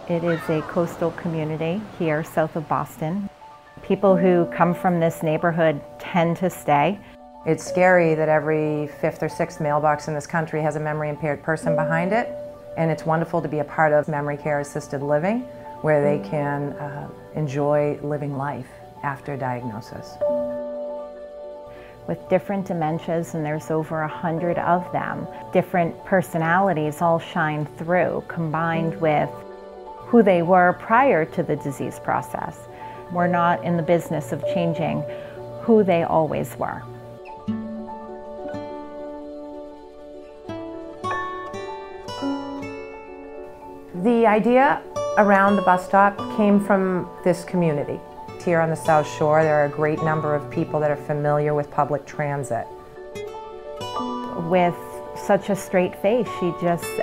It is a coastal community here south of Boston. People who come from this neighborhood tend to stay. It's scary that every fifth or sixth mailbox in this country has a memory-impaired person behind it, and it's wonderful to be a part of memory care assisted living where they can enjoy living life after diagnosis. With different dementias, and there's over 100 of them, different personalities all shine through, combined with who they were prior to the disease process. We're not in the business of changing who they always were. The idea around the bus stop came from this community. Here on the South Shore, there are a great number of people that are familiar with public transit. With such a straight face,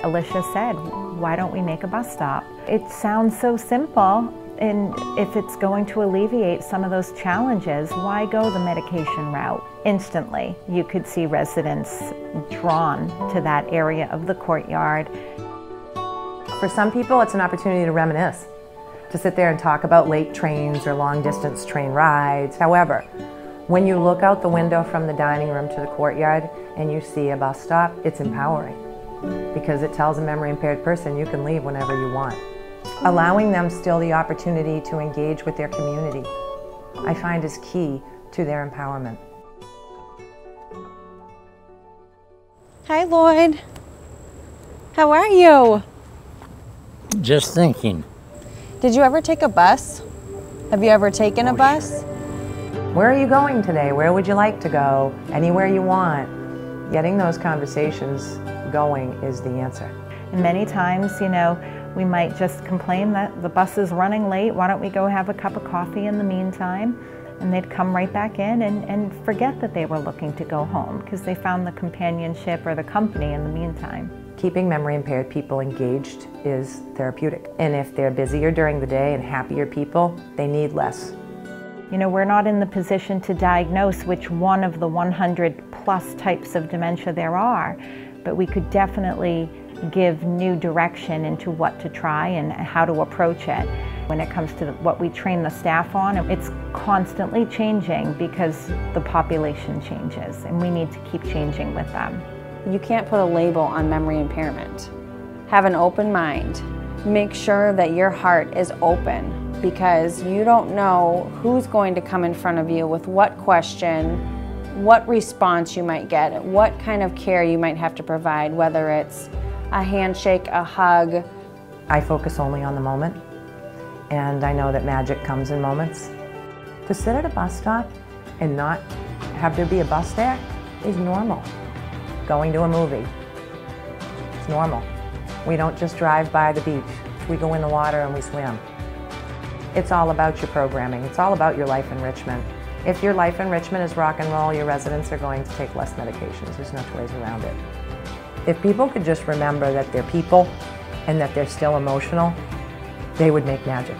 Alicia said, why don't we make a bus stop? It sounds so simple, and if it's going to alleviate some of those challenges, why go the medication route? Instantly, you could see residents drawn to that area of the courtyard. For some people, it's an opportunity to reminisce, to sit there and talk about late trains or long-distance train rides. However, when you look out the window from the dining room to the courtyard and you see a bus stop, it's empowering because it tells a memory-impaired person you can leave whenever you want. Allowing them still the opportunity to engage with their community, I find is key to their empowerment. Hi, Lloyd. How are you? Just thinking. Did you ever take a bus? Have you ever taken a bus? Sure. Where are you going today? Where would you like to go? Anywhere you want. Getting those conversations going is the answer. And many times, we might just complain that the bus is running late. Why don't we go have a cup of coffee in the meantime? And they'd come right back in and forget that they were looking to go home because they found the companionship or the company in the meantime. Keeping memory-impaired people engaged is therapeutic. And if they're busier during the day and happier people, they need less. We're not in the position to diagnose which one of the 100+ types of dementia there are, but we could definitely give new direction into what to try and how to approach it. When it comes to what we train the staff on, it's constantly changing because the population changes and we need to keep changing with them. You can't put a label on memory impairment. Have an open mind. Make sure that your heart is open because you don't know who's going to come in front of you with what question, what response you might get, what kind of care you might have to provide, whether it's a handshake, a hug. I focus only on the moment, and I know that magic comes in moments. To sit at a bus stop and not have there be a bus there is normal. Going to a movie, it's normal. We don't just drive by the beach. We go in the water and we swim. It's all about your programming. It's all about your life enrichment. If your life enrichment is rock and roll, your residents are going to take less medications. There's no two ways around it. If people could just remember that they're people and that they're still emotional, they would make magic.